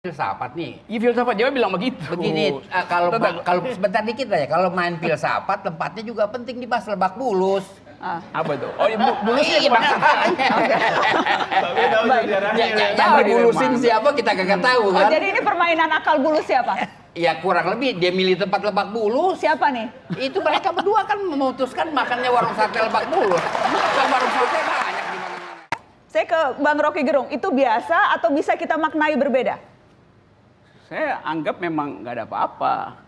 Filsafat nih. Iya, filsafat Jawa bilang begitu. Begini, kalau sebentar dikit aja, kalau main filsafat tempatnya juga penting dibahas Lebak Bulus. Apa tuh? Oh, bulusnya kemana? Yang dibulusin siapa kita kagak tahu Oh, kan? jadi ini permainan akal bulus siapa? Ya kurang lebih dia milih tempat Lebak Bulus. Siapa nih? Itu mereka berdua kan memutuskan makannya warung sate Lebak Bulus. Kan warung sate banyak di mana-mana. Saya ke Bang Rocky Gerung, itu biasa atau bisa kita maknai berbeda? Saya anggap memang nggak ada apa-apa.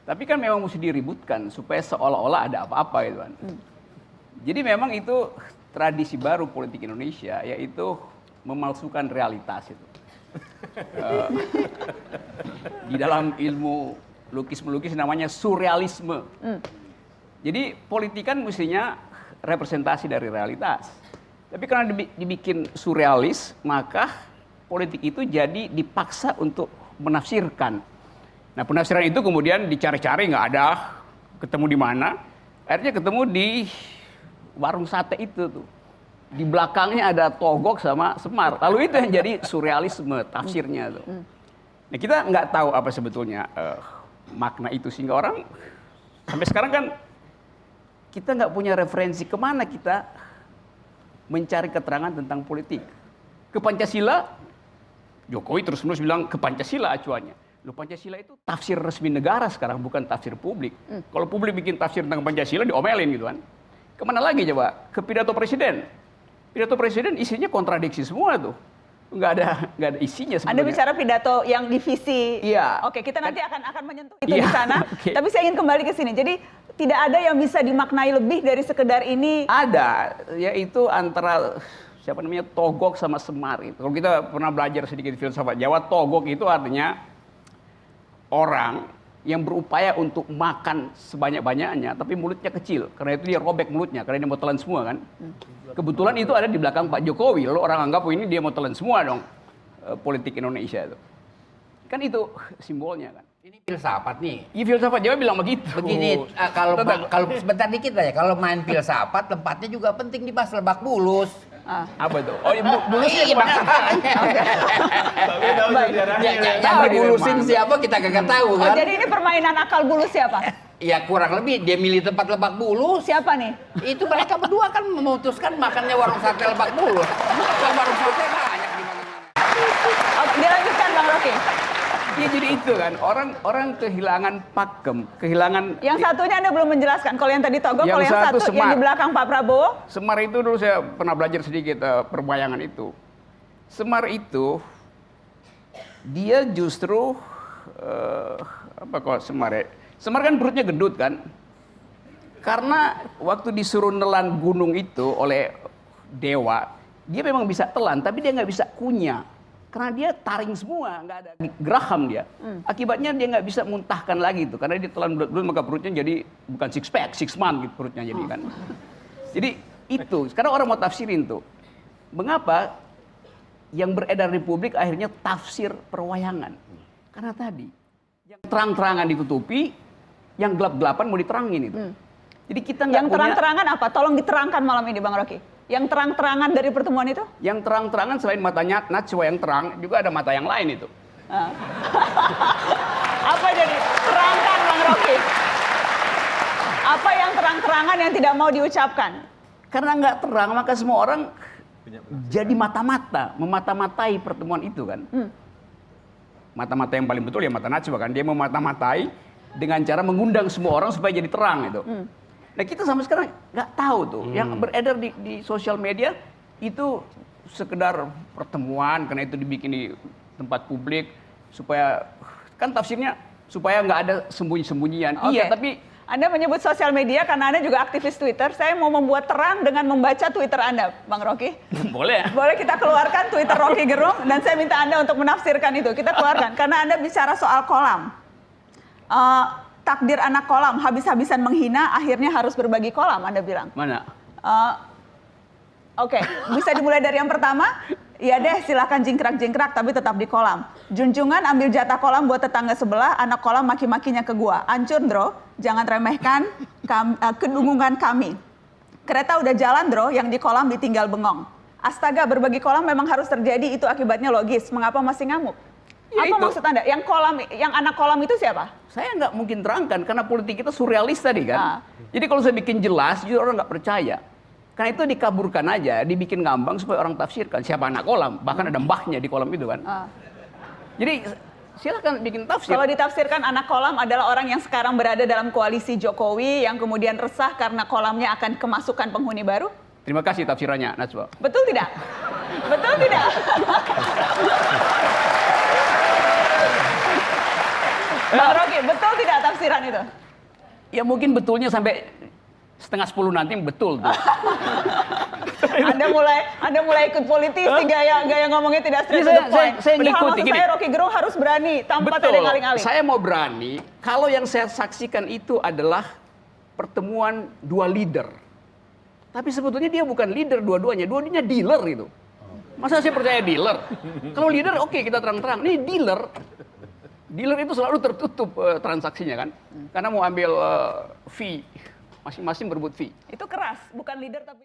Tapi kan memang mesti diributkan supaya seolah-olah ada apa-apa gitu kan. Jadi memang itu tradisi baru politik Indonesia, yaitu memalsukan realitas itu. Di dalam ilmu lukis-melukis namanya surrealisme. Jadi politik kan mestinya representasi dari realitas. Tapi karena dibikin surrealis, maka politik itu jadi dipaksa untuk menafsirkan. Nah, penafsiran itu kemudian dicari-cari, nggak ada, ketemu di mana? Akhirnya ketemu di warung sate itu tuh. Di belakangnya ada Togok sama Semar. Lalu itu yang jadi surrealisme tafsirnya tuh. Nah, kita nggak tahu apa sebetulnya makna itu, sehingga orang sampai sekarang kan kita nggak punya referensi kemana kita mencari keterangan tentang politik. Ke Pancasila, Jokowi terus-menerus bilang ke Pancasila acuannya. Loh, Pancasila itu tafsir resmi negara sekarang, bukan tafsir publik. Kalau publik bikin tafsir tentang Pancasila diomelin gitu kan. Kemana lagi coba? Ke pidato presiden. Pidato presiden isinya kontradiksi semua tuh. Nggak ada isinya sebenarnya. Anda bicara pidato yang divisi. Iya. Oke, kita nanti akan menyentuh itu Iya, di sana. oke. Tapi saya ingin kembali ke sini. Jadi tidak ada yang bisa dimaknai lebih dari sekedar ini. Ada, yaitu antara siapa namanya Togok sama Semar itu. Kalau kita pernah belajar sedikit filsafat Jawa, Togok itu artinya orang yang berupaya untuk makan sebanyak-banyaknya, tapi mulutnya kecil. Karena itu dia robek mulutnya, karena dia mau telan semua kan. Kebetulan itu ada di belakang Pak Jokowi, lalu orang anggap ini dia mau telan semua dong politik Indonesia itu. Kan itu simbolnya kan. Ini filsafat nih. Iya, filsafat Jawa bilang begitu. Begini, kalau sebentar dikit aja, kalau main filsafat tempatnya juga penting dibahas Lebak Bulus. Apa tuh? Oh, bulusnya kemana? Yang dibulusin siapa kita kagak tahu Oh, kan? jadi ini permainan akal bulus siapa? Ya kurang lebih dia milih tempat Lebak Bulus. Siapa nih? Itu mereka berdua kan memutuskan makannya warung sate Lebak Bulus. Kan warung sate banyak di mana-mana. Oh, dilanjutkan Bang Rocky. Iya, jadi itu kan orang kehilangan pakem, kehilangan. Yang satunya Anda belum menjelaskan. Kalau yang tadi Togok, Yang kalau yang satu satu Semar. yang di belakang Pak Prabowo. Semar itu dulu saya pernah belajar sedikit perbayangan itu. Semar itu dia justru apa kok Semar ya? Semar kan perutnya gendut kan? Karena waktu disuruh nelan gunung itu oleh dewa, dia memang bisa telan, tapi dia nggak bisa kunyah. Karena dia taring semua, nggak ada geraham dia. Akibatnya dia nggak bisa muntahkan lagi itu, karena dia telan bulat-bulat, maka perutnya jadi bukan six pack, six man gitu perutnya jadi kan. Jadi itu, sekarang orang mau tafsirin tuh. Mengapa yang beredar di publik akhirnya tafsir perwayangan? Karena tadi yang terang-terangan ditutupi, yang gelap-gelapan mau diterangin itu. Jadi kita nggak Yang punya. terang-terangan apa? Tolong diterangkan malam ini Bang Rocky. Yang terang-terangan dari pertemuan itu? Yang terang-terangan selain matanya Najwa yang terang, juga ada mata yang lain itu. Apa jadi? Terangkan Bang Rocky. Apa yang terang-terangan yang tidak mau diucapkan? Karena nggak terang, maka semua orang jadi mata-mata, memata-matai pertemuan itu kan. Mata-mata yang paling betul ya mata Najwa kan. Dia memata-matai dengan cara mengundang semua orang supaya jadi terang itu. Nah, kita sampai sekarang nggak tahu tuh. Yang beredar di sosial media itu sekedar pertemuan, karena itu dibikin di tempat publik supaya kan tafsirnya supaya nggak ada sembunyi-sembunyian. Oke. Iya, tapi Anda menyebut sosial media karena Anda juga aktivis Twitter. Saya mau membuat terang dengan membaca Twitter Anda, Bang Rocky. boleh. Boleh kita keluarkan Twitter Rocky Gerung dan saya minta Anda untuk menafsirkan itu. Kita keluarkan karena Anda bicara soal kolam. Takdir anak kolam, habis-habisan menghina, akhirnya harus berbagi kolam, Anda bilang. Mana? Oke, bisa dimulai dari yang pertama. Iya deh, silakan jingkrak-jingkrak, tapi tetap di kolam. Junjungan ambil jatah kolam buat tetangga sebelah, anak kolam maki-makinya ke gua. Ancur, Dro, jangan remehkan kedungungan kami. Kereta udah jalan, Dro, yang di kolam ditinggal bengong. Astaga, berbagi kolam memang harus terjadi, itu akibatnya logis. Mengapa masih ngamuk? Ya Apa itu. maksud Anda? Yang anak kolam itu siapa? Saya nggak mungkin terangkan karena politik kita surrealis tadi kan. Jadi kalau saya bikin jelas, justru orang nggak percaya. Karena itu dikaburkan aja, dibikin ngambang supaya orang tafsirkan siapa anak kolam. Bahkan ada mbahnya di kolam itu kan. Jadi silakan bikin tafsir. Kalau ditafsirkan anak kolam adalah orang yang sekarang berada dalam koalisi Jokowi yang kemudian resah karena kolamnya akan kemasukan penghuni baru. Terima kasih tafsirannya, Najwa. Betul tidak? Betul tidak? Bang Rocky, betul tidak tafsiran itu? Ya mungkin betulnya sampai 9:30 nanti betul tuh. Anda mulai ikut politisi, gaya ngomongnya tidak straight to Iya, the point. saya Padahal ngikuti, maksud gini. saya Rocky Gerung harus berani tanpa Betul. tedeng aling-aling. Saya mau berani kalau yang saya saksikan itu adalah pertemuan dua leader. Tapi sebetulnya dia bukan leader dua-duanya dealer itu. Masa saya percaya dealer? Kalau leader oke, kita terang-terang. Ini dealer. Dealer itu selalu tertutup transaksinya kan. Karena mau ambil fee. Masing-masing berebut fee. Itu keras, bukan leader tapi